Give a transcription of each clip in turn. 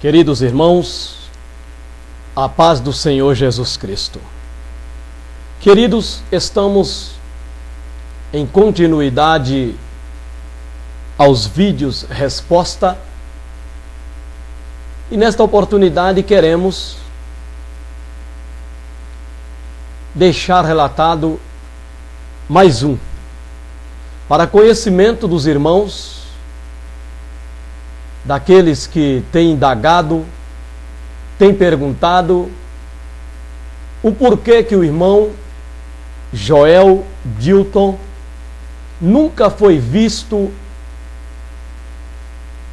Queridos irmãos, a paz do Senhor Jesus Cristo. Queridos, estamos em continuidade aos vídeos resposta e nesta oportunidade queremos deixar relatado mais um, para conhecimento dos irmãos, daqueles que têm indagado, têm perguntado o porquê que o irmão Joel Dilton nunca foi visto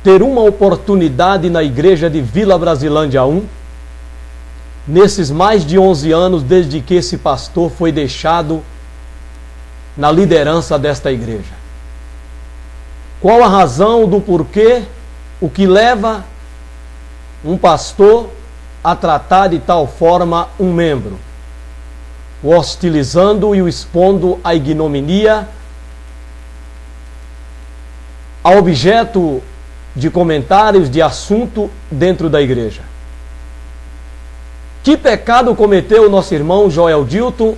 ter uma oportunidade na igreja de Vila Brasilândia 1, nesses mais de 11 anos desde que esse pastor foi deixado na liderança desta igreja. Qual a razão do porquê? O que leva um pastor a tratar de tal forma um membro, o hostilizando e o expondo à ignominia, a objeto de comentários de assunto dentro da igreja? Que pecado cometeu o nosso irmão Joel Dilton,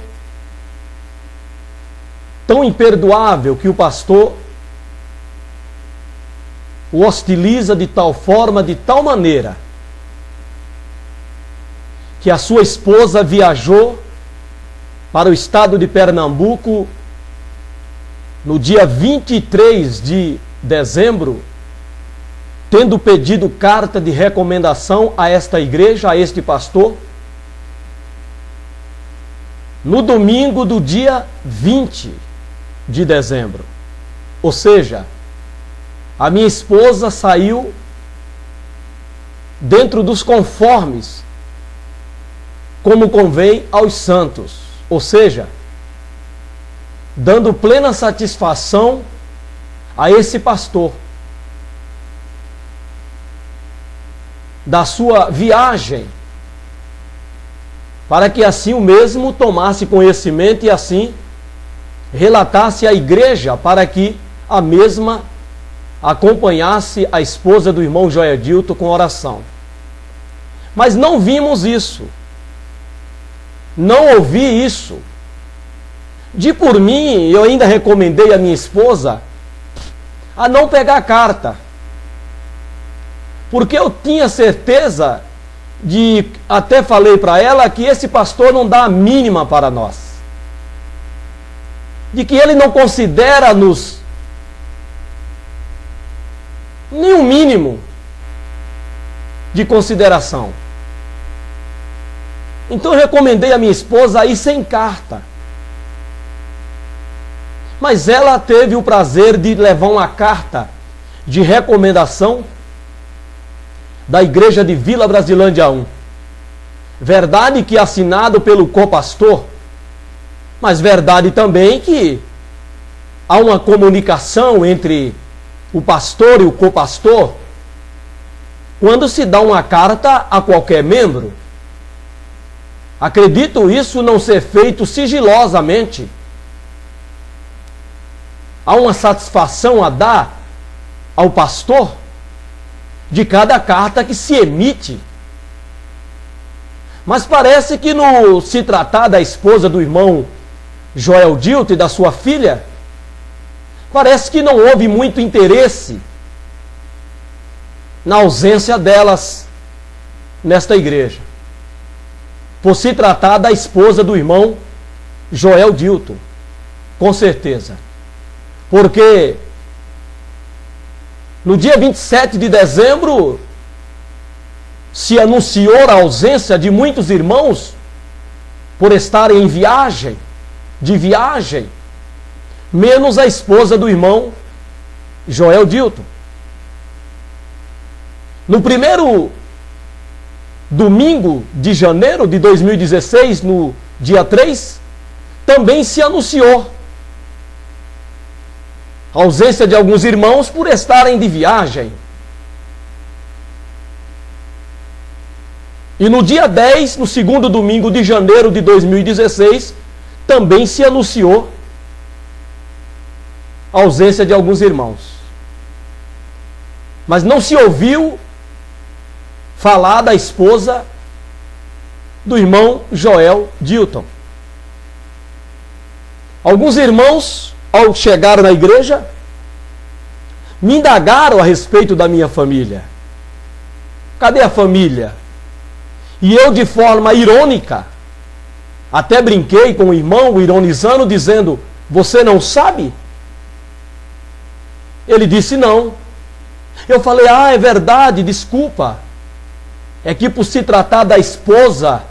tão imperdoável que o pastor o hostiliza de tal forma, de tal maneira, que a sua esposa viajou para o estado de Pernambuco no dia 23 de dezembro, tendo pedido carta de recomendação a esta igreja, a este pastor, no domingo do dia 20 de dezembro. Ou seja, a minha esposa saiu dentro dos conformes, como convém aos santos, ou seja, dando plena satisfação a esse pastor da sua viagem, para que assim o mesmo tomasse conhecimento e assim relatasse à igreja, para que a mesma acompanhasse a esposa do irmão Joel Dilton com oração. Mas não vimos isso, não ouvi isso. De por mim, eu ainda recomendei a minha esposa a não pegar a carta, porque eu tinha certeza até falei para ela que esse pastor não dá a mínima para nós, de que ele não considera-nos nem o mínimo de consideração. Então eu recomendei a minha esposa a ir sem carta. Mas ela teve o prazer de levar uma carta de recomendação da igreja de Vila Brasilândia 1. Verdade que assinado pelo copastor, mas verdade também que há uma comunicação entre o pastor e o copastor quando se dá uma carta a qualquer membro. Acredito isso não ser feito sigilosamente. Há uma satisfação a dar ao pastor de cada carta que se emite. Mas parece que no se tratar da esposa do irmão Joel Dilton e da sua filha, parece que não houve muito interesse na ausência delas nesta igreja, por se tratar da esposa do irmão Joel Dilton, com certeza. Porque no dia 27 de dezembro se anunciou a ausência de muitos irmãos por estarem em viagem, menos a esposa do irmão Joel Dilton. No primeiro domingo de janeiro de 2016, no dia 3, também se anunciou a ausência de alguns irmãos por estarem de viagem. E no dia 10, no segundo domingo de janeiro de 2016, também se anunciou a ausência de alguns irmãos. Mas não se ouviu falar da esposa do irmão Joel Dilton. Alguns irmãos, ao chegar na igreja, me indagaram a respeito da minha família. Cadê a família? E eu, de forma irônica, até brinquei com o irmão, ironizando, dizendo: você não sabe? Ele disse: não. Eu falei: é verdade, desculpa. É que por se tratar da esposa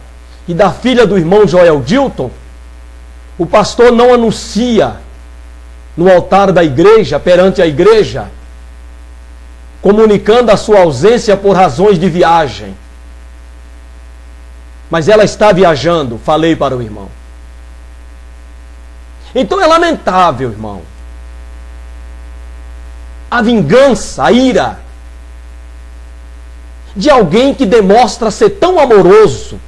e da filha do irmão Joel Dilton, o pastor não anuncia no altar da igreja, perante a igreja, comunicando a sua ausência por razões de viagem. Mas ela está viajando, falei para o irmão. Então é lamentável, irmão, a vingança, a ira de alguém que demonstra ser tão amoroso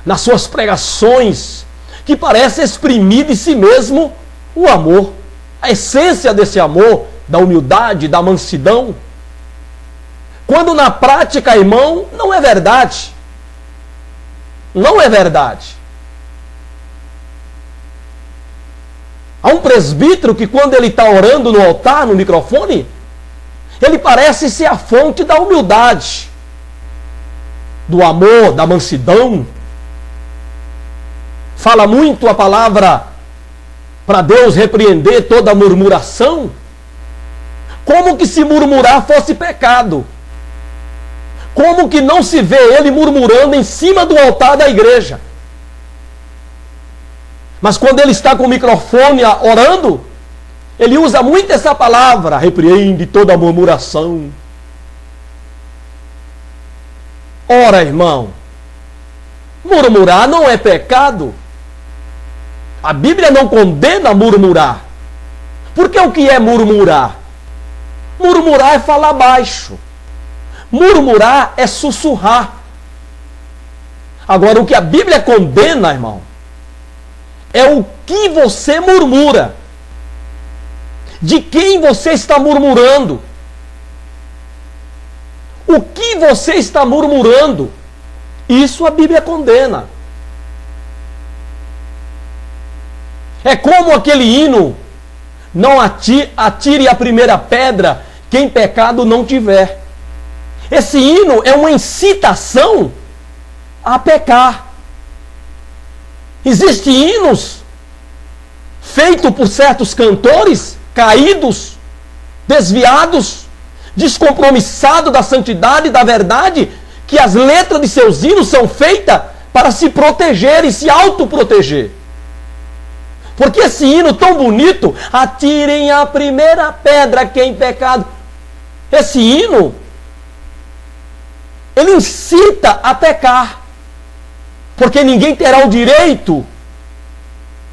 nas suas pregações, que parece exprimir de si mesmo o amor, a essência desse amor, da humildade, da mansidão, quando na prática, irmão, não é verdade. Não é verdade. Há um presbítero que, quando ele está orando no altar, no microfone, ele parece ser a fonte da humildade, do amor, da mansidão. Fala muito a palavra para Deus repreender toda murmuração. Como que se murmurar fosse pecado? Como que não se vê ele murmurando em cima do altar da igreja? Mas quando ele está com o microfone orando, ele usa muito essa palavra: repreende toda murmuração. Ora, irmão, murmurar não é pecado. A Bíblia não condena murmurar. Porque o que é murmurar? Murmurar é falar baixo. Murmurar é sussurrar. Agora, o que a Bíblia condena, irmão, é o que você murmura. De quem você está murmurando? O que você está murmurando? Isso a Bíblia condena. É como aquele hino: não atire a primeira pedra quem pecado não tiver. Esse hino é uma incitação a pecar. Existem hinos feitos por certos cantores caídos, desviados, descompromissados da santidade e da verdade, que as letras de seus hinos são feitas para se proteger e se autoproteger. Porque esse hino tão bonito, atirem a primeira pedra quem pecado, esse hino, ele incita a pecar, porque ninguém terá o direito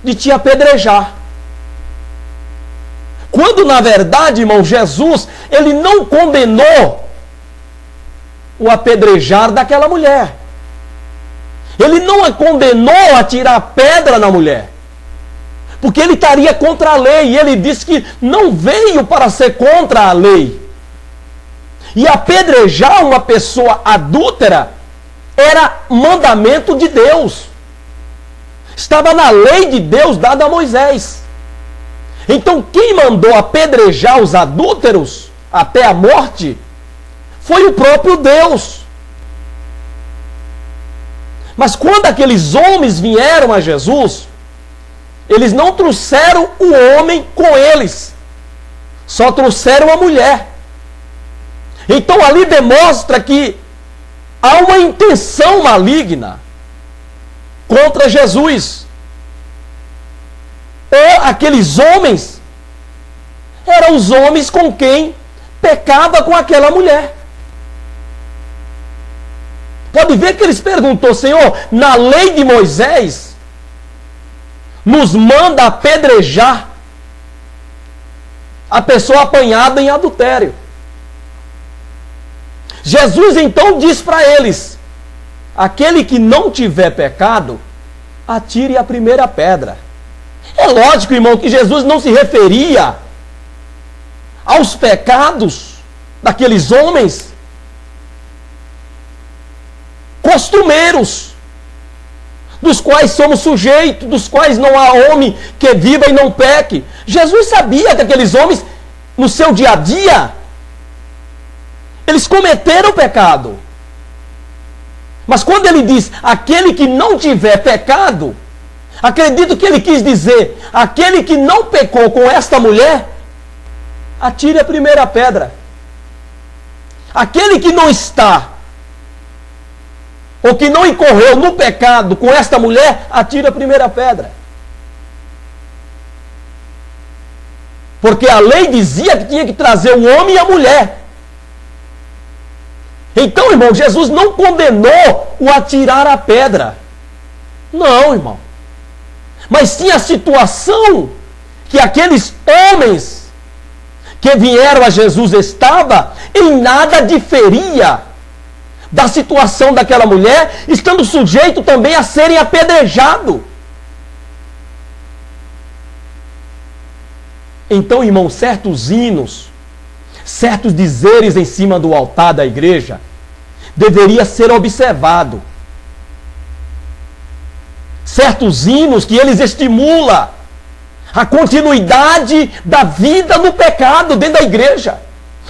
de te apedrejar. Quando na verdade, irmão, Jesus, ele não condenou o apedrejar daquela mulher. Ele não a condenou a tirar pedra na mulher, porque ele estaria contra a lei, e ele disse que não veio para ser contra a lei. E apedrejar uma pessoa adúltera era mandamento de Deus. Estava na lei de Deus dada a Moisés. Então quem mandou apedrejar os adúlteros até a morte foi o próprio Deus. Mas quando aqueles homens vieram a Jesus, eles não trouxeram o homem com eles, só trouxeram a mulher. Então ali demonstra que há uma intenção maligna contra Jesus. Ou aqueles homens eram os homens com quem pecava com aquela mulher. Pode ver que eles perguntou: Senhor, na lei de Moisés nos manda apedrejar a pessoa apanhada em adultério. Jesus então diz para eles: aquele que não tiver pecado, atire a primeira pedra. É lógico, irmão, que Jesus não se referia aos pecados daqueles homens, costumeiros, dos quais somos sujeitos, dos quais não há homem que viva e não peque. Jesus sabia que aqueles homens, no seu dia a dia, eles cometeram pecado. Mas quando ele diz, aquele que não tiver pecado, acredito que ele quis dizer, aquele que não pecou com esta mulher, atire a primeira pedra. Aquele que não está, ou que não incorreu no pecado com esta mulher, atire a primeira pedra. Porque a lei dizia que tinha que trazer o homem e a mulher. Então, irmão, Jesus não condenou o atirar a pedra. Não, irmão. Mas sim a situação que aqueles homens que vieram a Jesus estava, em nada diferia da situação daquela mulher, estando sujeito também a serem apedrejados. Então, irmão, certos hinos, certos dizeres em cima do altar da igreja, deveria ser observado. Certos hinos que eles estimulam a continuidade da vida no pecado dentro da igreja.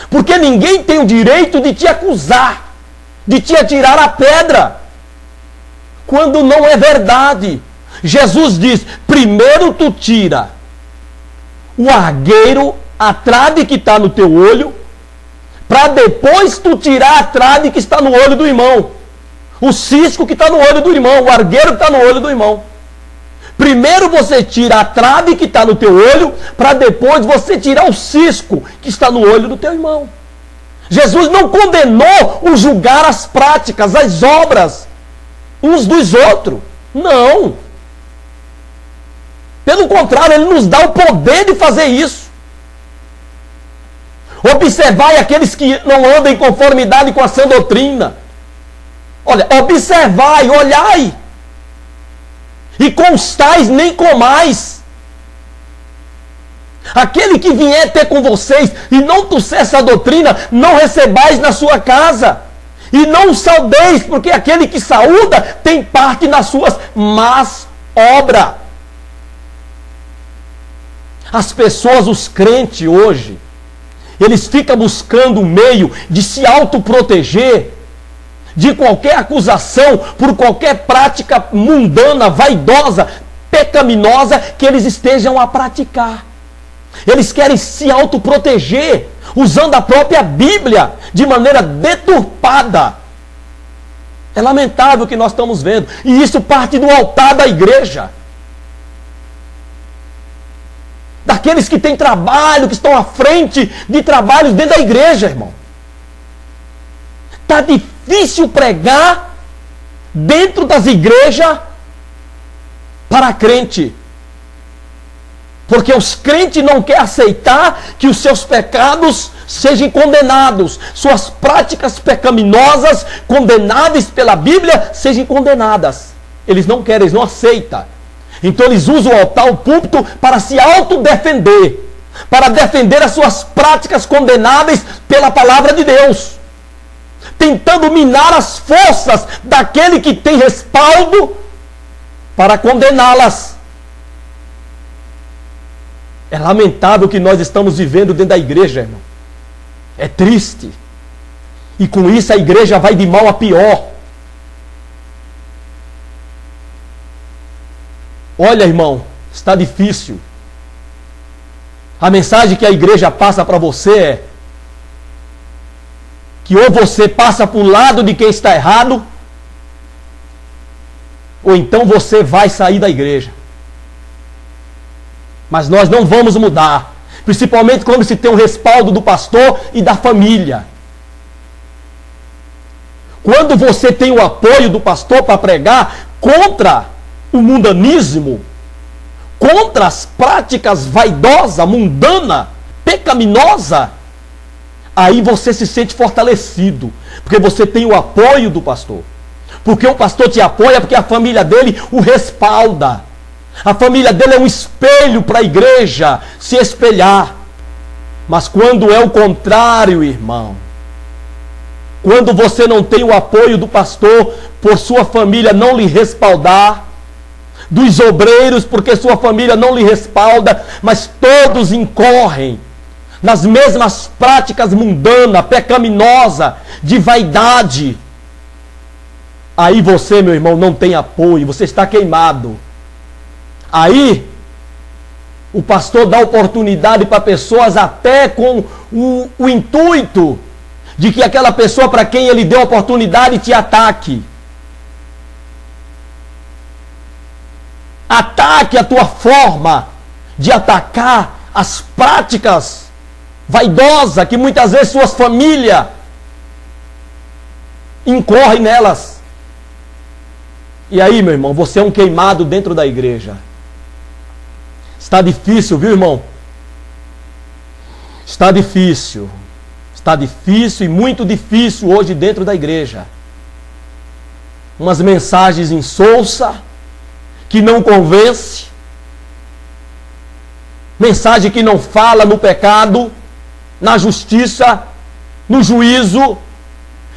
Porque ninguém tem o direito de te acusar, de te atirar a pedra, quando não é verdade. Jesus diz, primeiro tu tira o argueiro, a trave que está no teu olho, para depois tu tirar a trave que está no olho do irmão. O cisco que está no olho do irmão, o argueiro que está no olho do irmão. Primeiro você tira a trave que está no teu olho, para depois você tirar o cisco que está no olho do teu irmão. Jesus não condenou o julgar as práticas, as obras, uns dos outros. Não. Pelo contrário, ele nos dá o poder de fazer isso. Observai aqueles que não andam em conformidade com a sã doutrina. Olha, observai, olhai. E constais, nem comais. Aquele que vier ter com vocês e não trouxer essa doutrina, não recebais na sua casa. E não o saudeis, porque aquele que saúda tem parte nas suas más obras. As pessoas, os crentes hoje, eles ficam buscando um meio de se autoproteger de qualquer acusação, por qualquer prática mundana, vaidosa, pecaminosa que eles estejam a praticar. Eles querem se autoproteger usando a própria Bíblia de maneira deturpada. É lamentável o que nós estamos vendo. E isso parte do altar da igreja. Daqueles que têm trabalho, que estão à frente de trabalhos dentro da igreja, irmão. Está difícil pregar dentro das igrejas para crente. Porque os crentes não querem aceitar que os seus pecados sejam condenados. Suas práticas pecaminosas, condenáveis pela Bíblia, sejam condenadas. Eles não querem, eles não aceitam. Então eles usam o altar, o púlpito, para se autodefender. Para defender as suas práticas condenáveis pela palavra de Deus. Tentando minar as forças daquele que tem respaldo para condená-las. É lamentável o que nós estamos vivendo dentro da igreja, irmão. É triste. E com isso a igreja vai de mal a pior. Olha, irmão, está difícil. A mensagem que a igreja passa para você é que ou você passa para o lado de quem está errado, ou então você vai sair da igreja. Mas nós não vamos mudar, principalmente quando se tem o respaldo do pastor e da família. Quando você tem o apoio do pastor para pregar contra o mundanismo, contra as práticas vaidosas, mundana, pecaminosa, aí você se sente fortalecido, porque você tem o apoio do pastor. Porque o pastor te apoia, porque a família dele o respalda. A família dele é um espelho para a igreja se espelhar. Mas quando é o contrário, irmão, quando você não tem o apoio do pastor, por sua família não lhe respaldar, dos obreiros, porque sua família não lhe respalda, mas todos incorrem nas mesmas práticas mundanas, pecaminosas, de vaidade. Aí você, meu irmão, não tem apoio, você está queimado. Aí o pastor dá oportunidade para pessoas até com o intuito de que aquela pessoa para quem ele deu oportunidade te ataque. Ataque a tua forma de atacar as práticas vaidosas que muitas vezes suas famílias incorrem nelas. E aí, meu irmão, você é um queimado dentro da igreja. Está difícil, viu, irmão? Está difícil. Está difícil e muito difícil hoje dentro da igreja. Umas mensagens insolsa, que não convence. Mensagem que não fala no pecado, na justiça, no juízo,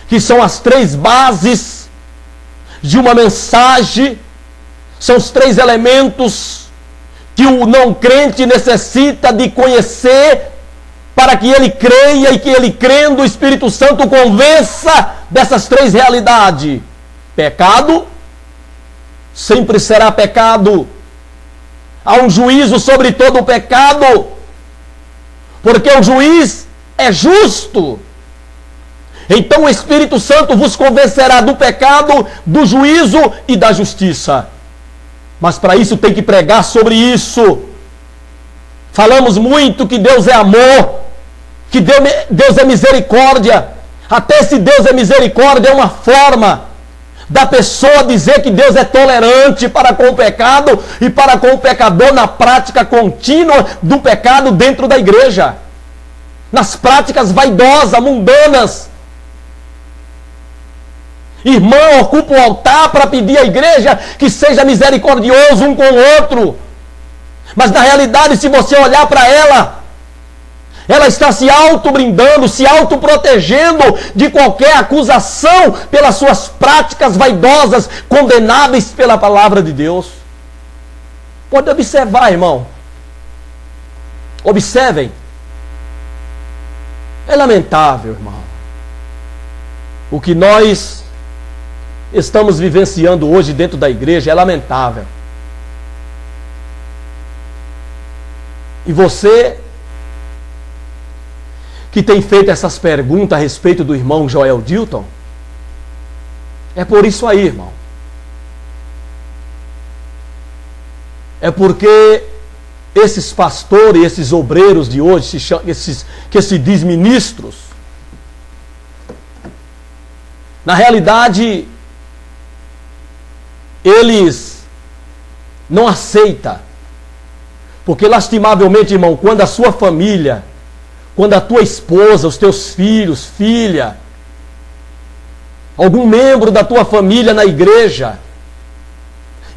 que são as três bases de uma mensagem, são os três elementos que o não crente necessita de conhecer para que ele creia e que ele crendo o Espírito Santo convença dessas três realidades. Pecado, sempre será pecado. Há um juízo sobre todo o pecado, porque o juiz é justo. Então o Espírito Santo vos convencerá do pecado, do juízo e da justiça. Mas para isso tem que pregar sobre isso. Falamos muito que Deus é amor, que Deus é misericórdia. Até esse Deus é misericórdia é uma forma da pessoa dizer que Deus é tolerante para com o pecado e para com o pecador na prática contínua do pecado dentro da igreja. Nas práticas vaidosas, mundanas. Irmão ocupa o altar para pedir à igreja que seja misericordioso um com o outro. Mas na realidade, se você olhar para ela, ela está se auto-brindando, se auto-protegendo de qualquer acusação pelas suas práticas vaidosas, condenáveis pela palavra de Deus. Pode observar, irmão. Observem. É lamentável, irmão, o que nós estamos vivenciando hoje dentro da igreja. É lamentável. E você que tem feito essas perguntas a respeito do irmão Joel Dilton, é por isso aí, irmão. É porque esses pastores, esses obreiros de hoje, que se diz ministros, na realidade, eles não aceitam. Porque, lastimavelmente, irmão, quando a sua família, quando a tua esposa, os teus filhos, filha, algum membro da tua família na igreja,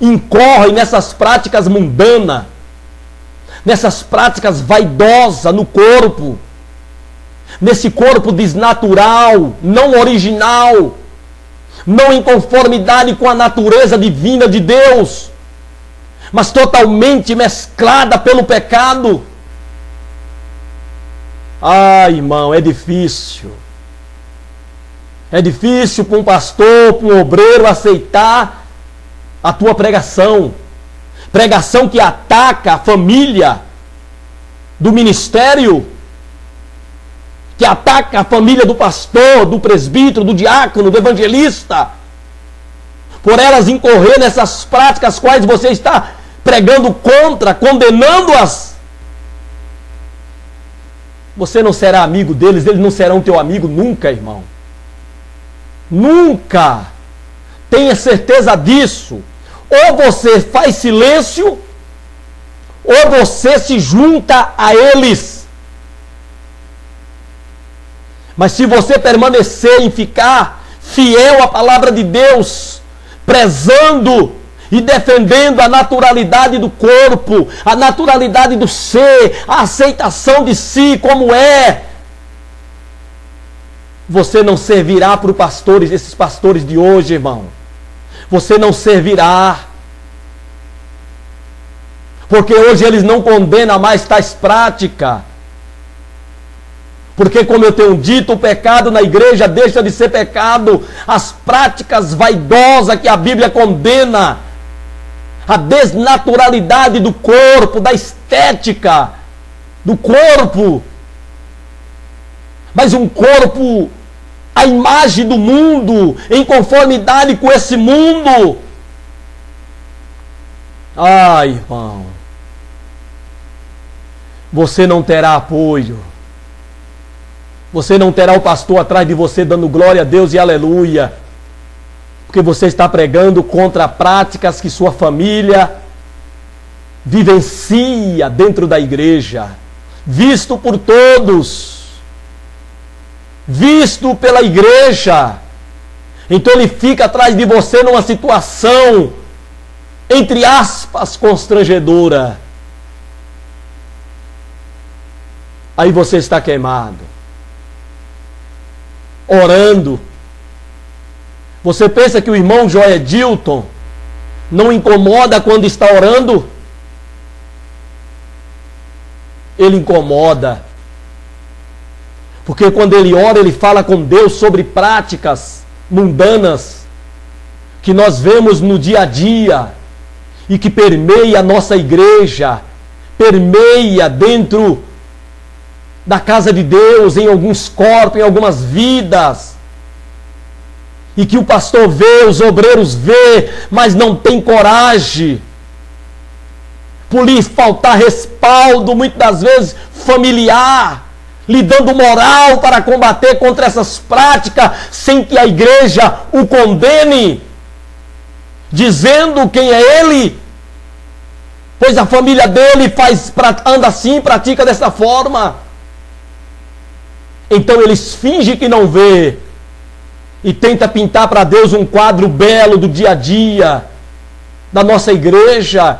incorre nessas práticas mundanas, nessas práticas vaidosas no corpo, nesse corpo desnatural, não original, não em conformidade com a natureza divina de Deus, mas totalmente mesclada pelo pecado. Ah, irmão, é difícil. É difícil para um pastor, para um obreiro aceitar a tua pregação. Pregação que ataca a família do ministério, que ataca a família do pastor, do presbítero, do diácono, do evangelista. Por elas incorrer nessas práticas quais você está pregando contra, condenando-as. Você não será amigo deles, eles não serão teu amigo nunca, irmão. Nunca. Tenha certeza disso. Ou você faz silêncio, ou você se junta a eles. Mas se você permanecer em ficar fiel à palavra de Deus, prezando e defendendo a naturalidade do corpo, a naturalidade do ser, a aceitação de si como é, Você não servirá para os pastores, esses pastores de hoje, irmão. Você não servirá. Porque hoje eles não condenam mais tais práticas. Porque, como eu tenho dito, o pecado na igreja deixa de ser pecado. As práticas vaidosas que a Bíblia condena, a desnaturalidade do corpo, da estética do corpo, mas um corpo à imagem do mundo, em conformidade com esse mundo. Ai, irmão, você não terá apoio. Você não terá o pastor atrás de você dando glória a Deus e aleluia. Porque você está pregando contra práticas que sua família vivencia dentro da igreja. Visto por todos. Visto pela igreja. Então ele fica atrás de você numa situação, entre aspas, constrangedora. Aí você está queimado. Orando. Você pensa que o irmão Joedilton não incomoda quando está orando? Ele incomoda. Porque quando ele ora, ele fala com Deus sobre práticas mundanas que nós vemos no dia a dia e que permeia a nossa igreja, permeia dentro da casa de Deus, em alguns corpos, em algumas vidas, e que o pastor vê, os obreiros vê, mas não tem coragem, por lhe faltar respaldo, muitas das vezes familiar, lhe dando moral para combater contra essas práticas, sem que a igreja o condene, dizendo quem é ele, pois a família dele anda assim, pratica dessa forma. Então eles fingem que não vê e tenta pintar para Deus um quadro belo do dia a dia da nossa igreja,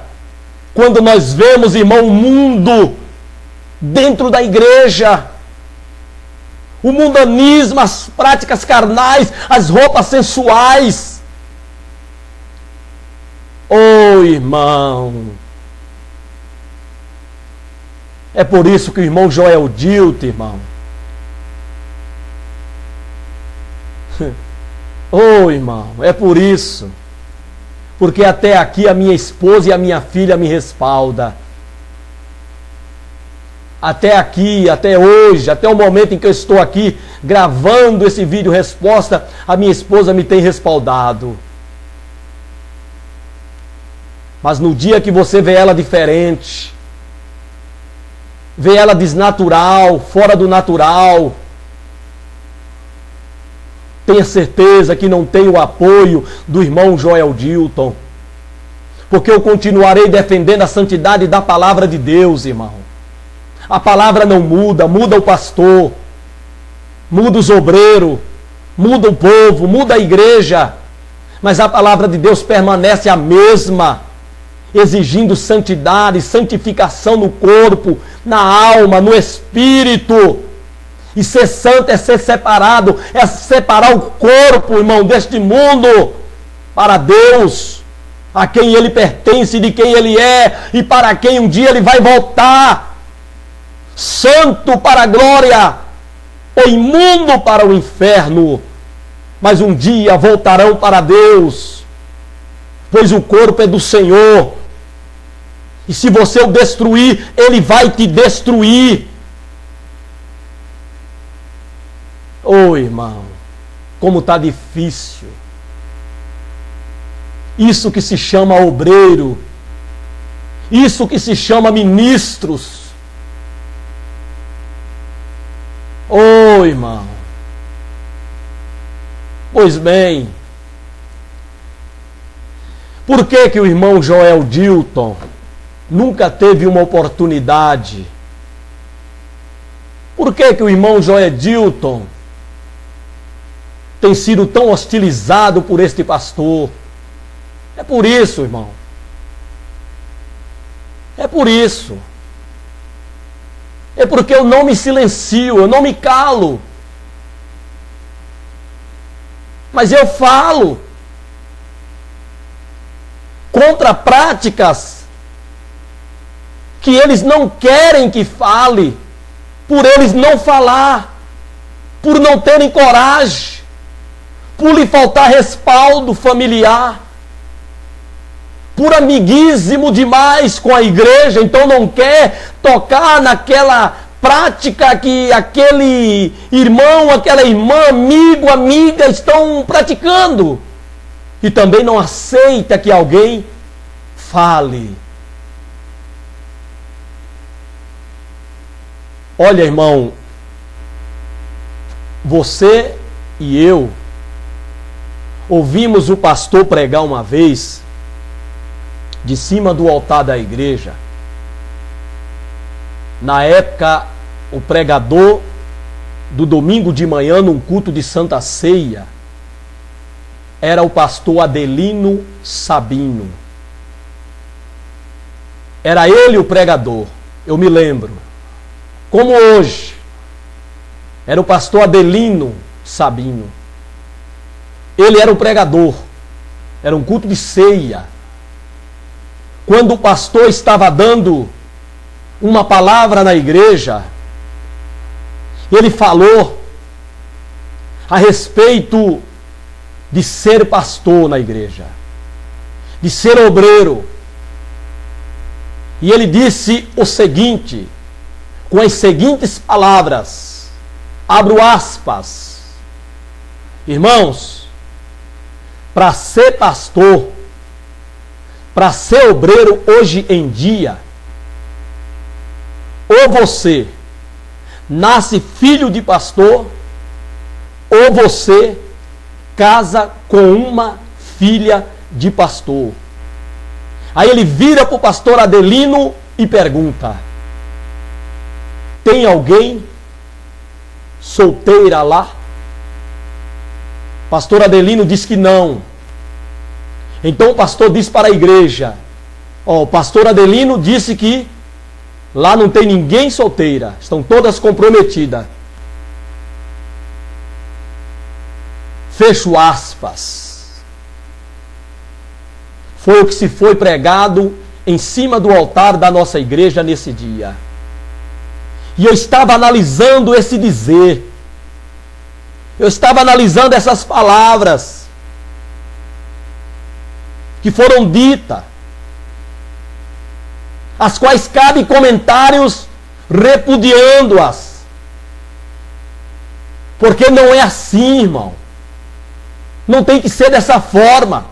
quando nós vemos, irmão, o mundo dentro da igreja, o mundanismo, as práticas carnais, as roupas sensuais. Oh, irmão, é por isso que o irmão Joedilton, irmão, oh, irmão, é por isso. Porque até aqui a minha esposa e a minha filha me respaldam. Até aqui, até hoje, até o momento em que eu estou aqui gravando esse vídeo resposta, a minha esposa me tem respaldado. Mas no dia que você vê ela diferente, vê ela desnatural, fora do natural, tenha certeza que não tem o apoio do irmão Joedilton. Porque eu continuarei defendendo a santidade da palavra de Deus, irmão. A palavra não muda, muda o pastor, muda os obreiros, muda o povo, muda a igreja. Mas a palavra de Deus permanece a mesma, exigindo santidade, santificação no corpo, na alma, no espírito. E ser santo é ser separado, é separar o corpo, irmão, deste mundo para Deus, a quem ele pertence, de quem ele é e para quem um dia ele vai voltar. Santo para a glória, ou imundo para o inferno, mas um dia voltarão para Deus, pois o corpo é do Senhor. E se você o destruir, ele vai te destruir. Oh, irmão, como está difícil. Isso que se chama obreiro, isso que se chama ministros. Oh, irmão. Pois bem, por que que o irmão Joedilton nunca teve uma oportunidade? Por que que o irmão Joedilton tem sido tão hostilizado por este pastor? É por isso, irmão. É por isso. É porque eu não me silencio, eu não me calo. Mas eu falo contra práticas que eles não querem que fale, por eles não falar, por não terem coragem, por lhe faltar respaldo familiar, por amiguíssimo demais com a igreja, então não quer tocar naquela prática que aquele irmão, aquela irmã, amigo, amiga estão praticando. E também não aceita que alguém fale. Olha, irmão, você e eu ouvimos o pastor pregar uma vez de cima do altar da igreja. Na época, o pregador do domingo de manhã, num culto de Santa Ceia, era o pastor Adelino Sabino. Era ele o pregador, eu me lembro. Como hoje, era o pastor Adelino Sabino. Ele era o pregador, era um culto de ceia. Quando o pastor estava dando uma palavra na igreja, ele falou a respeito de ser pastor na igreja, de ser obreiro. E ele disse o seguinte, com as seguintes palavras, abro aspas: irmãos, para ser pastor, para ser obreiro hoje em dia, ou você nasce filho de pastor, ou você casa com uma filha de pastor. Aí ele vira para o pastor Adelino e pergunta: tem alguém solteira lá? Pastor Adelino diz que não. Então o pastor diz para a igreja: o pastor Adelino disse que lá não tem ninguém solteira, estão todas comprometidas. Fecho aspas. Foi o que se foi pregado em cima do altar da nossa igreja nesse dia. E eu estava analisando esse dizer. Eu estava analisando essas palavras que foram ditas, as quais cabem comentários repudiando-as. Porque não é assim, irmão. Não tem que ser dessa forma.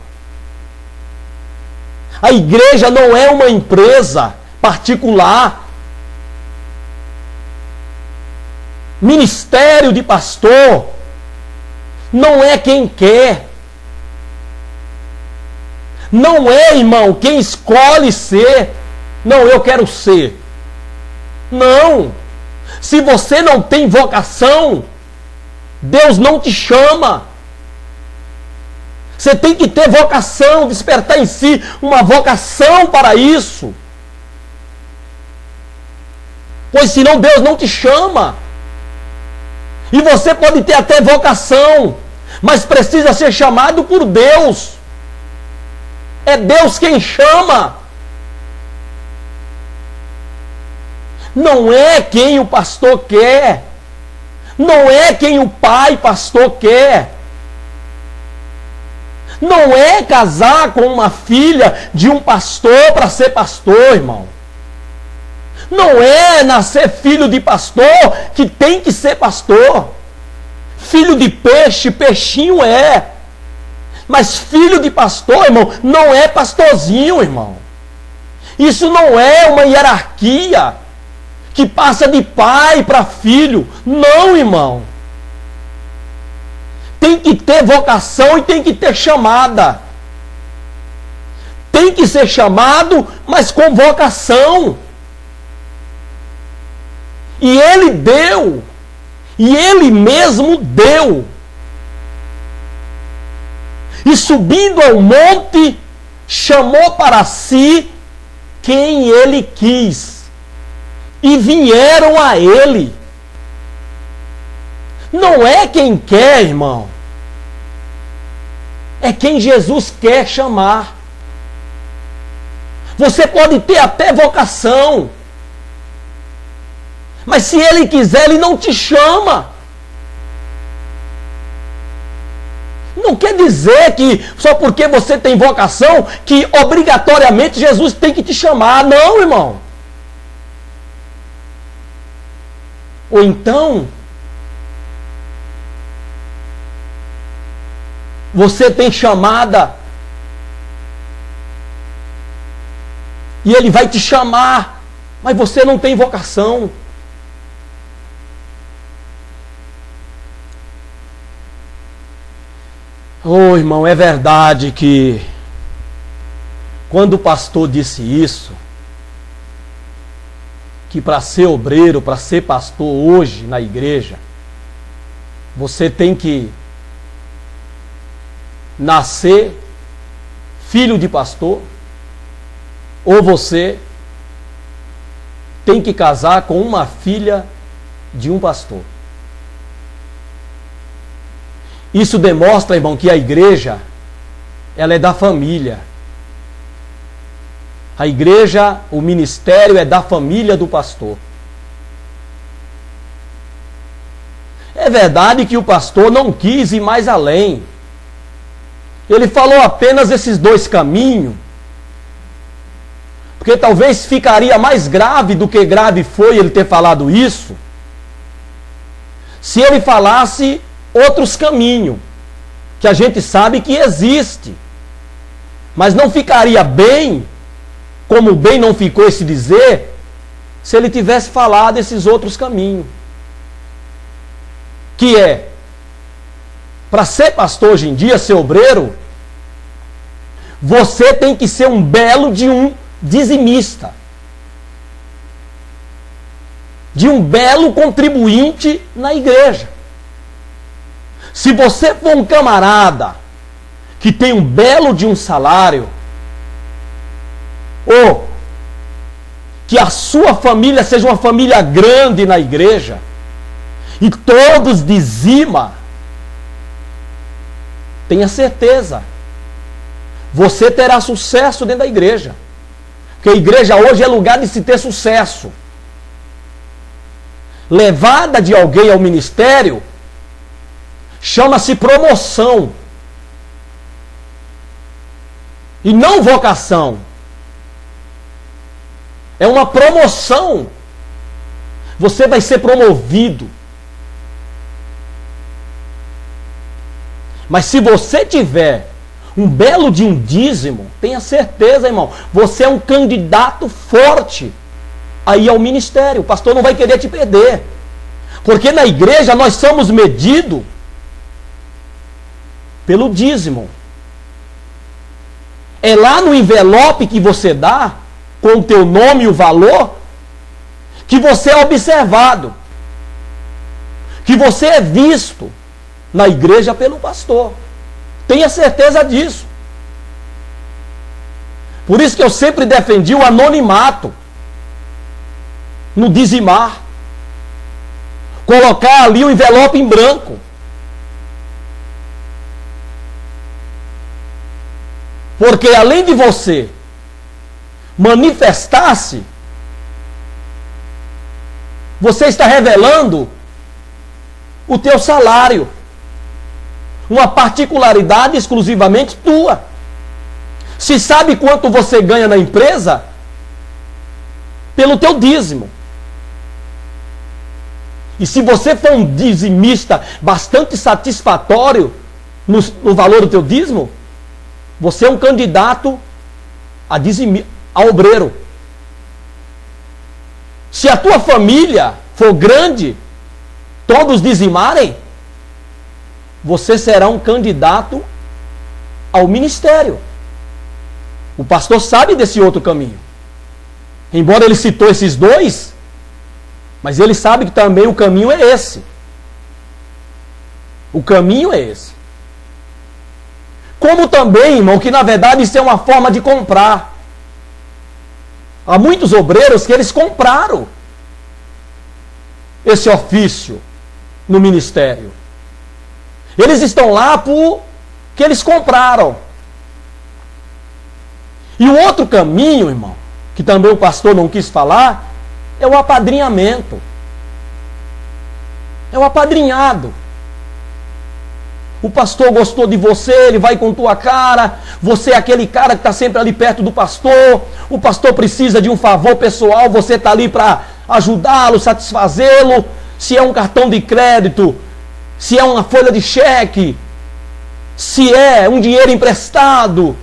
A igreja não é uma empresa particular. Ministério de pastor não é quem quer. Não é, irmão, quem escolhe ser. Não, eu quero ser. Não. Se você não tem vocação, Deus não te chama. Você tem que ter vocação, despertar em si uma vocação para isso. Pois senão Deus não te chama. E você pode ter até vocação, mas precisa ser chamado por Deus. É Deus quem chama. Não é quem o pastor quer. Não é quem o pai pastor quer. Não é casar com uma filha de um pastor para ser pastor, irmão. Não é nascer filho de pastor que tem que ser pastor. Filho de peixe, peixinho é. Mas filho de pastor, irmão, não é pastorzinho, irmão. Isso não é uma hierarquia que passa de pai para filho. Não, irmão. Tem que ter vocação e tem que ter chamada. Tem que ser chamado, mas com vocação. E ele deu. E ele mesmo deu. E subindo ao monte, chamou para si quem ele quis. E vieram a ele. Não é quem quer, irmão. é quem Jesus quer chamar. Você pode ter até vocação, mas se Ele quiser, Ele não te chama. Não quer dizer que só porque você tem vocação, que obrigatoriamente Jesus tem que te chamar. Não, irmão. Ou então, você tem chamada, e Ele vai te chamar, mas você não tem vocação. Oh, irmão, é verdade que quando o pastor disse isso, que para ser obreiro, para ser pastor hoje na igreja, você tem que nascer filho de pastor, ou você tem que casar com uma filha de um pastor. Isso demonstra, irmão, que a igreja, ela é da família. A igreja, o ministério é da família do pastor. É verdade que o pastor não quis ir mais além. Ele falou apenas esses 2 caminhos, porque talvez ficaria mais grave do que grave foi ele ter falado isso, se ele falasse outros caminhos, que a gente sabe que existe, mas não ficaria bem, como bem não ficou esse dizer, se ele tivesse falado esses outros caminhos, que é, para ser pastor hoje em dia, ser obreiro, você tem que ser um belo de um dizimista, de um belo contribuinte na igreja. Se você for um camarada que tem um belo de um salário, ou que a sua família seja uma família grande na igreja, e todos dizimam, tenha certeza, você terá sucesso dentro da igreja. Porque a igreja hoje é lugar de se ter sucesso. Levada de alguém ao ministério chama-se promoção. E não vocação. É uma promoção. Você vai ser promovido. Mas se você tiver um belo de um dízimo, tenha certeza, irmão, você é um candidato forte aí ao ministério. O pastor não vai querer te perder. Porque na igreja nós somos medidos pelo dízimo. É lá no envelope que você dá, com o teu nome e o valor, que você é observado, que você é visto na igreja pelo pastor. Tenha certeza disso. Por isso que eu sempre defendi o anonimato no dizimar. Colocar ali o envelope em branco. Porque além de você manifestar-se, você está revelando o teu salário. Uma particularidade exclusivamente tua. Se sabe quanto você ganha na empresa, pelo teu dízimo. E se você for um dizimista bastante satisfatório no valor do teu dízimo, você é um candidato a obreiro. Se a tua família for grande, todos dizimarem, você será um candidato ao ministério. O pastor sabe desse outro caminho. Embora ele citou esses 2, mas ele sabe que também o caminho é esse. O caminho é esse. Como também, irmão, que na verdade isso é uma forma de comprar. Há muitos obreiros que eles compraram esse ofício no ministério. Eles estão lá por que eles compraram. E o outro caminho, irmão, que também o pastor não quis falar, é o apadrinhamento. É o apadrinhado. O pastor gostou de você, ele vai com tua cara, você é aquele cara que está sempre ali perto do pastor, o pastor precisa de um favor pessoal, você está ali para ajudá-lo, satisfazê-lo, se é um cartão de crédito, se é uma folha de cheque, se é um dinheiro emprestado,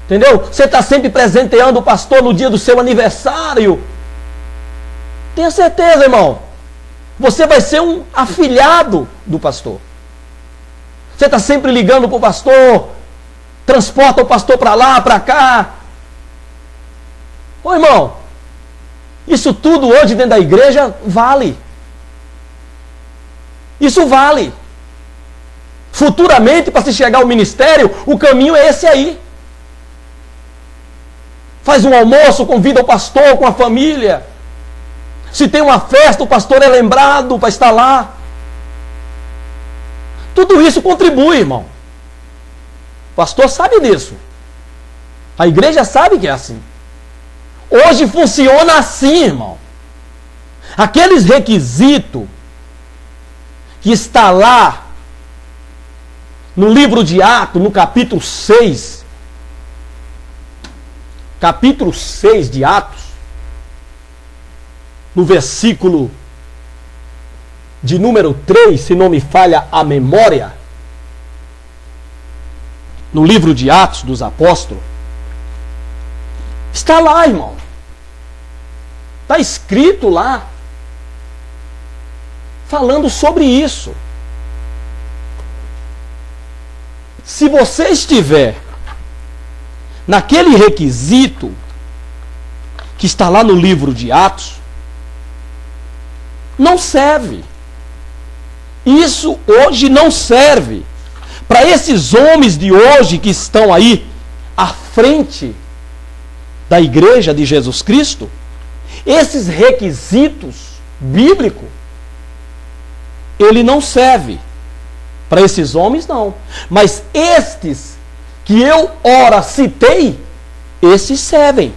entendeu? Você está sempre presenteando o pastor no dia do seu aniversário. Tenha certeza, irmão, você vai ser um afilhado do pastor. Você está sempre ligando para o pastor, transporta o pastor para lá, para cá. Ô irmão, isso tudo hoje dentro da igreja vale. Isso vale. Futuramente, para se chegar ao ministério, o caminho é esse aí. Faz um almoço, convida o pastor com a família. Se tem uma festa, o pastor é lembrado para estar lá. Tudo isso contribui, irmão. O pastor sabe disso. A igreja sabe que é assim. Hoje funciona assim, irmão. Aqueles requisitos que está lá no livro de Atos, no capítulo 6. Capítulo 6 de Atos, no versículo de número 3, se não me falha a memória, no livro de Atos dos Apóstolos, está lá, irmão. Está escrito lá, falando sobre isso. Se você estiver naquele requisito que está lá no livro de Atos, não serve. Isso hoje não serve para esses homens de hoje que estão aí à frente da igreja de Jesus Cristo. Esses requisitos bíblicos, ele não serve para esses homens, não. Mas estes que eu ora citei, esses servem.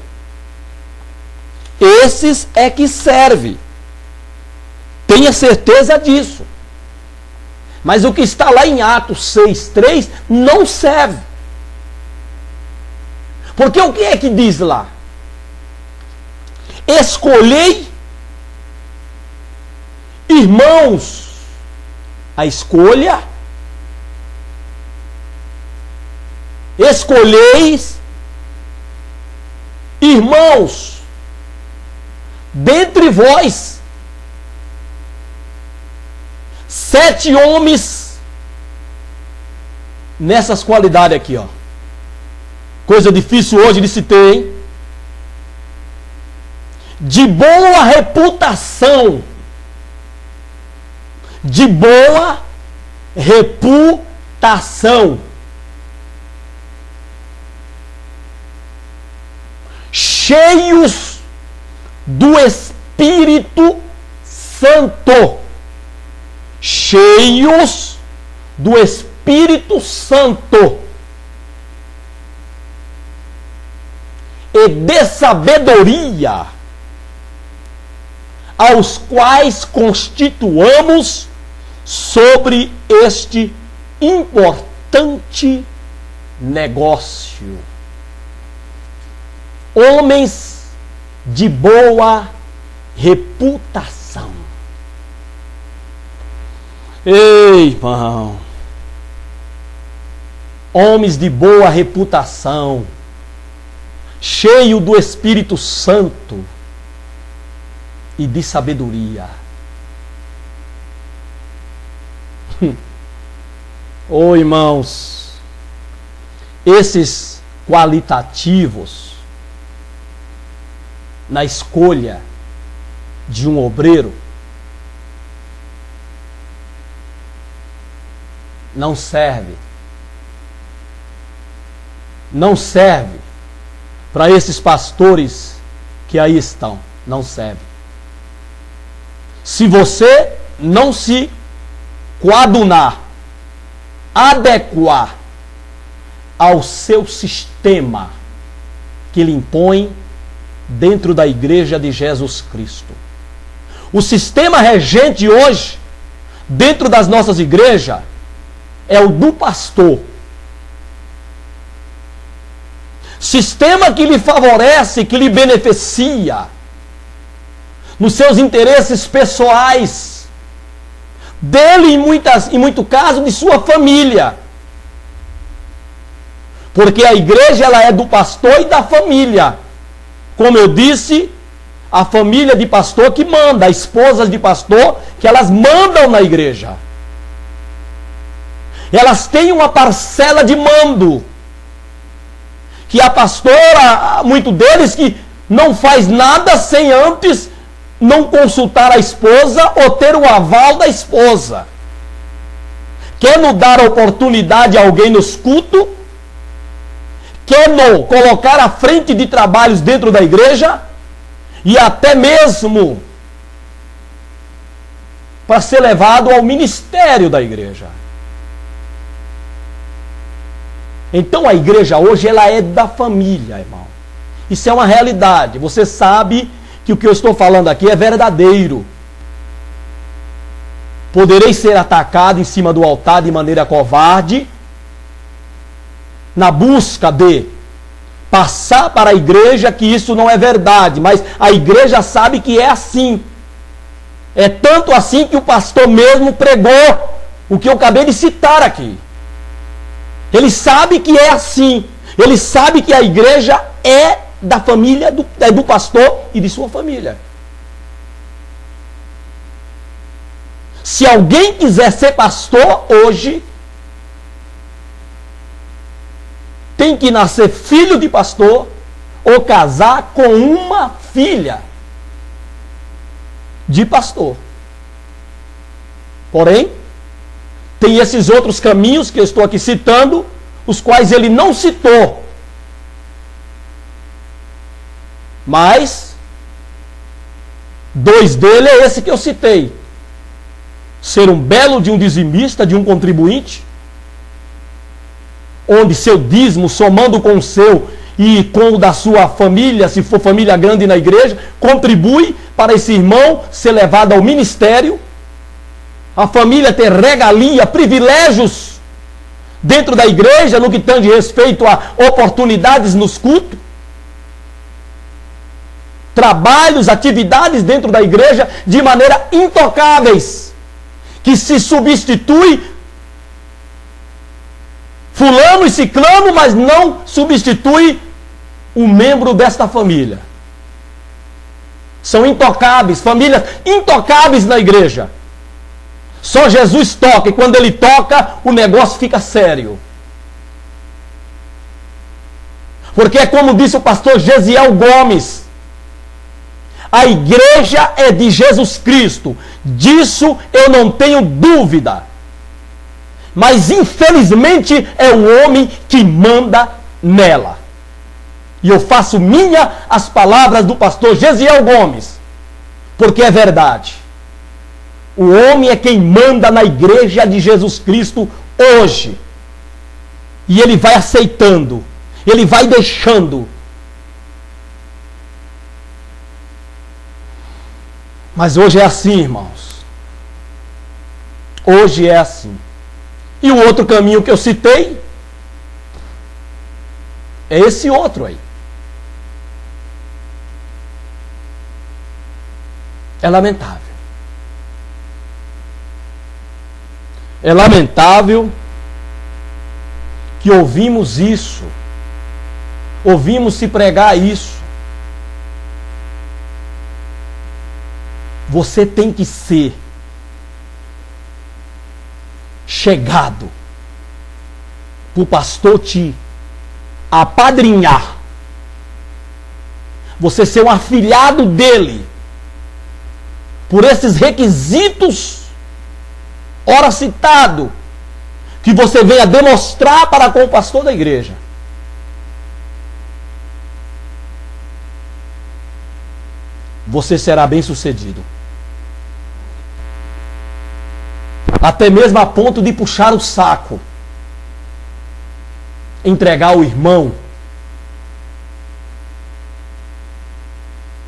Esses é que servem. Tenha certeza disso. Mas o que está lá em Atos 6:3 não serve. Porque o que é que diz lá? Escolhei, irmãos, a escolha. Escolheis, irmãos, dentre vós, 7 homens nessas qualidades aqui, ó. Coisa difícil hoje de se ter, hein? De boa reputação. De boa reputação. Cheios do Espírito Santo. Cheios do Espírito Santo e de sabedoria, aos quais constituamos sobre este importante negócio. Homens de boa reputação. Ei, irmão. Homens de boa reputação, cheio do Espírito Santo e de sabedoria. Oh, irmãos, esses qualitativos na escolha de um obreiro não serve. Não serve para esses pastores que aí estão. Não serve. Se você não se coadunar adequar ao seu sistema que ele impõe dentro da igreja de Jesus Cristo. O sistema regente hoje, dentro das nossas igrejas, é o do pastor. Sistema que lhe favorece, que lhe beneficia nos seus interesses pessoais, dele em muito caso, de sua família. Porque a igreja ela é do pastor e da família. Como eu disse, a família de pastor que manda, as esposas de pastor que elas mandam na igreja. Elas têm uma parcela de mando. Que a pastora, muito deles, que não faz nada sem antes não consultar a esposa ou ter o aval da esposa. Quer não dar oportunidade a alguém nos cultos? Quer não colocar à frente de trabalhos dentro da igreja? E até mesmo para ser levado ao ministério da igreja. Então a igreja hoje ela é da família, irmão. Isso é uma realidade. Você sabe que o que eu estou falando aqui é verdadeiro. Poderei ser atacado em cima do altar de maneira covarde, na busca de passar para a igreja que isso não é verdade, mas a igreja sabe que é assim. É tanto assim que o pastor mesmo pregou o que eu acabei de citar aqui. Ele sabe que é assim. Ele sabe que a igreja é da família, do pastor e de sua família. Se alguém quiser ser pastor hoje, tem que nascer filho de pastor ou casar com uma filha de pastor. Porém, tem esses outros caminhos que eu estou aqui citando, os quais ele não citou. Mas, dois dele é esse que eu citei. Ser um belo de um dizimista, de um contribuinte, onde seu dízimo, somando com o seu e com o da sua família, se for família grande na igreja, contribui para esse irmão ser levado ao ministério, a família ter regalia, privilégios dentro da igreja, no que tange respeito a oportunidades nos cultos, trabalhos, atividades dentro da igreja de maneira intocáveis, que se substitui fulano e ciclano, mas não substitui um membro desta família. São intocáveis, famílias intocáveis na igreja. Só Jesus toca, e quando ele toca, o negócio fica sério. Porque é como disse o pastor Gesiel Gomes, a igreja é de Jesus Cristo, disso eu não tenho dúvida. Mas infelizmente é o homem que manda nela. E eu faço minha as palavras do pastor Gesiel Gomes, porque é verdade. O homem é quem manda na igreja de Jesus Cristo hoje. E ele vai aceitando, ele vai deixando. Mas hoje é assim, irmãos. Hoje é assim. E o outro caminho que eu citei é esse outro aí. É lamentável. É lamentável que ouvimos isso. Ouvimos se pregar isso. Você tem que ser chegado para o pastor te apadrinhar. Você ser um afilhado dele. Por esses requisitos, ora citado, que você venha demonstrar para com o pastor da igreja. Você será bem sucedido. Até mesmo a ponto de puxar o saco. entregar o irmão,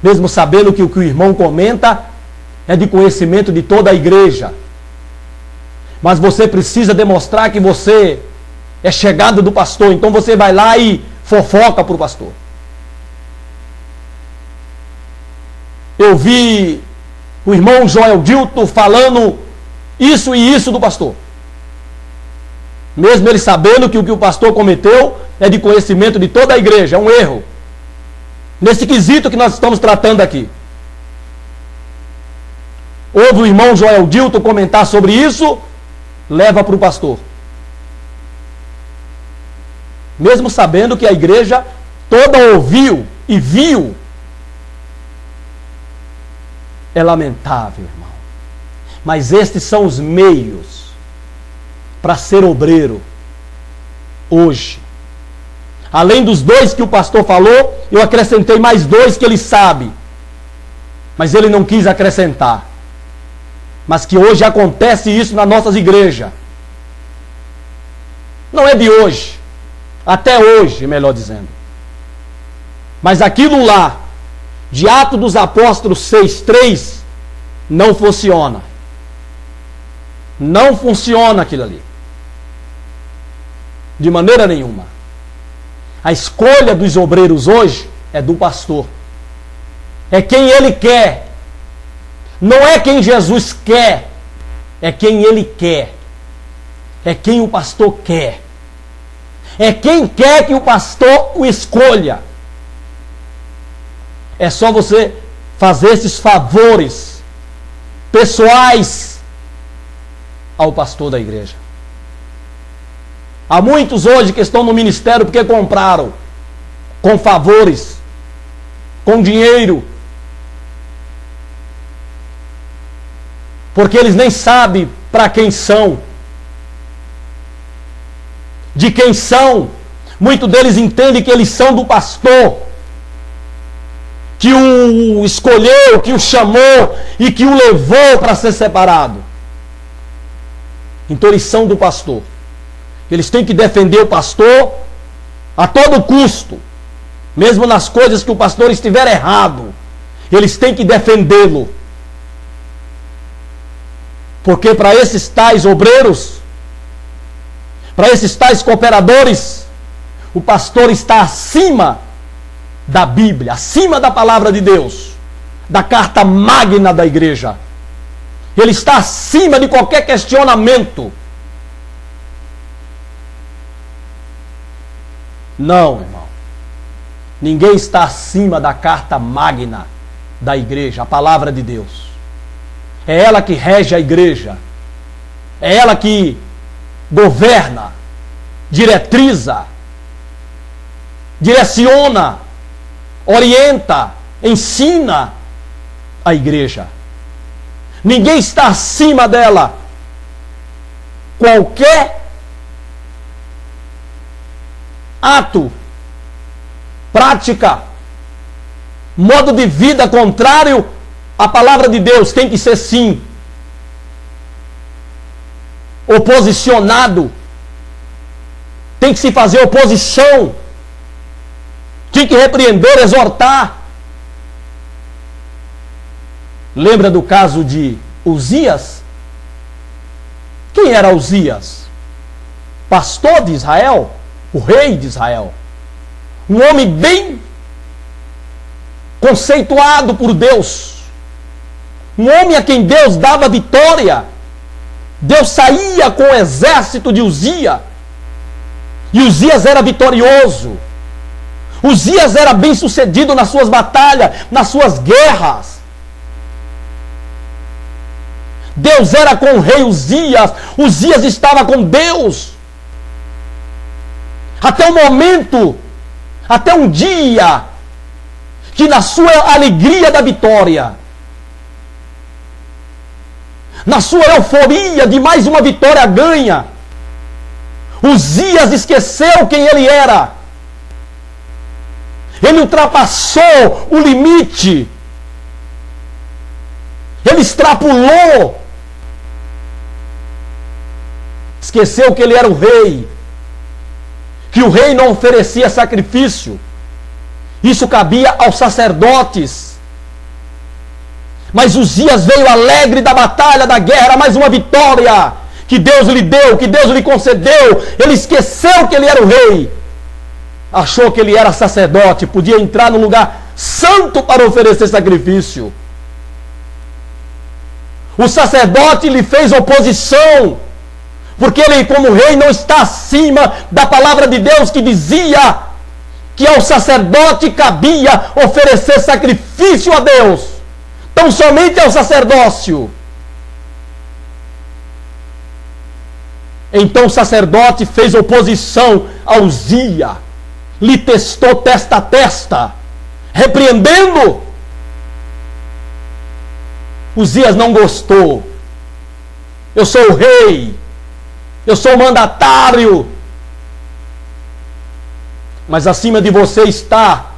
mesmo sabendo que o que o irmão comenta é de conhecimento de toda a igreja. Mas você precisa demonstrar que você é chegado do pastor. Então você vai lá e fofoca para o pastor. Eu vi o irmão Joel Dilton falando isso e isso do pastor. Mesmo ele sabendo que o que o pastor cometeu é de conhecimento de toda a igreja. É um erro. Nesse quesito que nós estamos tratando aqui. Ouve o irmão Joel Dilton comentar sobre isso, leva para o pastor. Mesmo sabendo que a igreja toda ouviu e viu. É lamentável, irmão. Mas estes são os meios para ser obreiro hoje. Além dos 2 que o pastor falou, eu acrescentei mais 2 que ele sabe. Mas ele não quis acrescentar. Mas que hoje acontece isso nas nossas igrejas. Não é de hoje. Até hoje, melhor dizendo. Mas aquilo lá, de Atos dos Apóstolos 6:3, não funciona. Não funciona aquilo ali. De maneira nenhuma. A escolha dos obreiros hoje é do pastor. É quem ele quer. Não é quem Jesus quer. É quem ele quer. É quem o pastor quer. É quem quer que o pastor o escolha. É só você fazer esses favores pessoais ao pastor da igreja. Há muitos hoje que estão no ministério porque compraram com favores, com dinheiro, porque eles nem sabem para quem são, de quem são. Muitos deles entendem que eles são do pastor, que o escolheu, que o chamou e que o levou para ser separado. Então eles são do pastor. Eles têm que defender o pastor a todo custo. Mesmo nas coisas que o pastor estiver errado. Eles têm que defendê-lo. Porque para esses tais obreiros, para esses tais cooperadores, o pastor está acima da Bíblia, acima da palavra de Deus, da carta magna da igreja. Ele está acima de qualquer questionamento. Não, irmão. Ninguém está acima da carta magna da igreja, a palavra de Deus. É ela que rege a igreja. É ela que governa, diretriza, direciona, orienta, ensina a igreja. Ninguém está acima dela. Qualquer ato, prática, modo de vida contrário à palavra de Deus tem que ser sim oposicionado. Tem que se fazer oposição. Tem que repreender, exortar. Lembra do caso de Uzias? Quem era Uzias? Pastor de Israel? O rei de Israel? Um homem bem conceituado por Deus. Um homem a quem Deus dava vitória. Deus saía com o exército de Uzias. E Uzias era vitorioso. Uzias era bem sucedido nas suas batalhas, nas suas guerras. Deus era com o rei Uzias. Uzias estava com Deus. Até o momento, até um dia, que na sua alegria da vitória, na sua euforia de mais uma vitória ganha, Uzias esqueceu quem ele era. Ele ultrapassou o limite. Ele extrapolou. Esqueceu que ele era o rei. que o rei não oferecia sacrifício. Isso cabia aos sacerdotes. Mas Uzias veio alegre da batalha, da guerra, mais uma vitória que Deus lhe deu, que Deus lhe concedeu. Ele esqueceu que ele era o rei. Achou que ele era sacerdote, podia entrar no lugar santo para oferecer sacrifício. O sacerdote lhe fez oposição, porque ele, como rei, não está acima da palavra de Deus, que dizia que ao sacerdote cabia oferecer sacrifício a Deus, tão somente ao sacerdócio. Então o sacerdote fez oposição a Uzias, lhe testou testa a testa, repreendendo. Uzias não gostou. Eu sou o rei, eu sou o mandatário, mas acima de você está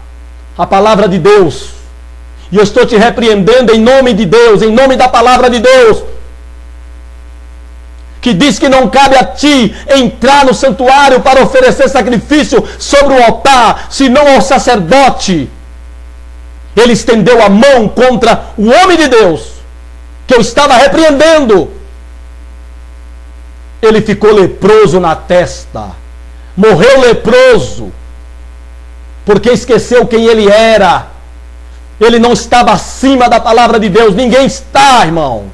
a palavra de Deus, e eu estou te repreendendo em nome de Deus, em nome da palavra de Deus, que diz que não cabe a ti entrar no santuário para oferecer sacrifício sobre o altar, senão ao sacerdote. Ele estendeu a mão contra o homem de Deus, que eu estava repreendendo. Ele ficou leproso na testa, morreu leproso, porque esqueceu quem ele era. Ele não estava acima da palavra de Deus. Ninguém está, irmão.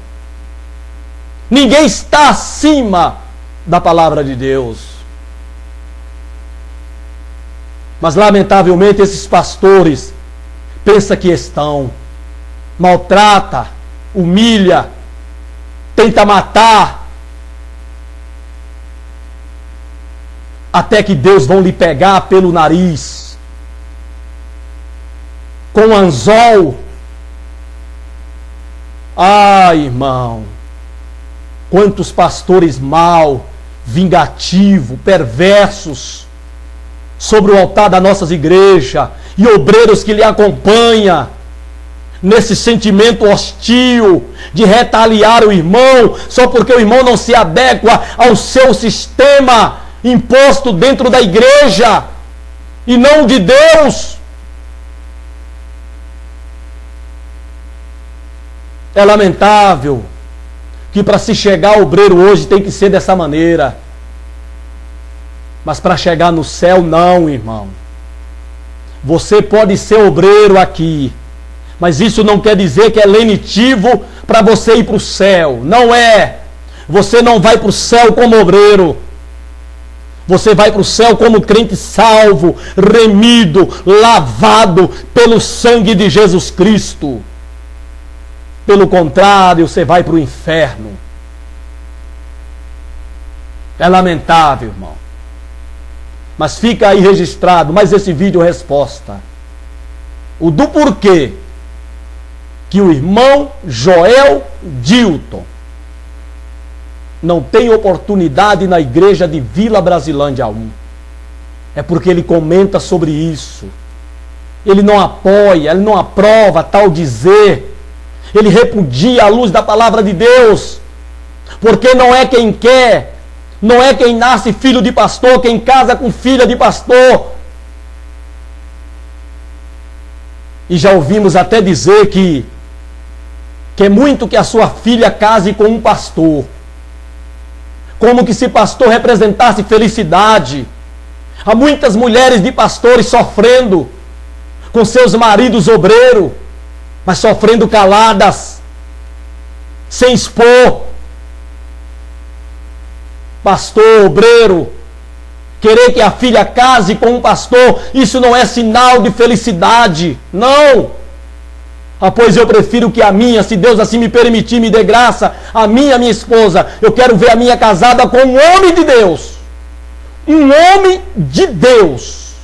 Ninguém está acima da palavra de Deus. Mas lamentavelmente esses pastores pensam que estão. Maltrata, humilha, tenta matar, até que Deus vão lhe pegar pelo nariz com um anzol. Ai, irmão, quantos pastores mal, vingativos, perversos sobre o altar das nossas igrejas, e obreiros que lhe acompanham nesse sentimento hostil de retaliar o irmão só porque o irmão não se adequa ao seu sistema imposto dentro da igreja e não de Deus. É lamentável que para se chegar ao obreiro hoje tem que ser dessa maneira, mas para chegar no céu não, irmão. Você pode ser obreiro aqui, mas isso não quer dizer que é lenitivo para você ir para o céu. Não é. Você não vai para o céu como obreiro. Você vai para o céu como crente salvo, remido, lavado pelo sangue de Jesus Cristo. Pelo contrário, você vai para o inferno. É lamentável, irmão. Mas fica aí registrado, mais esse vídeo resposta. O do porquê que o irmão Joel Dilton não tem oportunidade na igreja de Vila Brasilândia 1. É porque ele comenta sobre isso. Ele não apoia, ele não aprova tal dizer. Ele repudia a luz da palavra de Deus. Porque não é quem quer, não é quem nasce filho de pastor, quem casa com filha de pastor. E já ouvimos até dizer que é muito que a sua filha case com um pastor. Como que se pastor representasse felicidade. Há muitas mulheres de pastores sofrendo com seus maridos obreiros, mas sofrendo caladas, sem expor. Pastor, obreiro, querer que a filha case com um pastor, isso não é sinal de felicidade, não. Ah, pois eu prefiro que a minha, se Deus assim me permitir, me dê graça, a minha esposa, eu quero ver a minha casada com um homem de Deus. Um homem de Deus.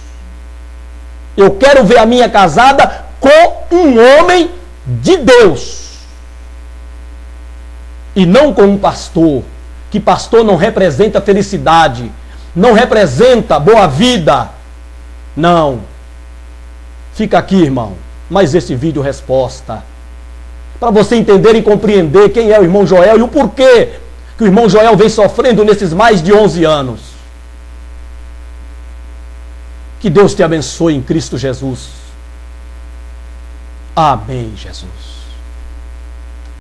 Eu quero ver a minha casada com um homem de Deus. E não com um pastor, que pastor não representa felicidade, não representa boa vida. Não. Fica aqui, irmão, mais esse vídeo resposta, para você entender e compreender quem é o irmão Joel e o porquê que o irmão Joel vem sofrendo nesses mais de 11 anos. Que Deus te abençoe em Cristo Jesus. Amém, Jesus.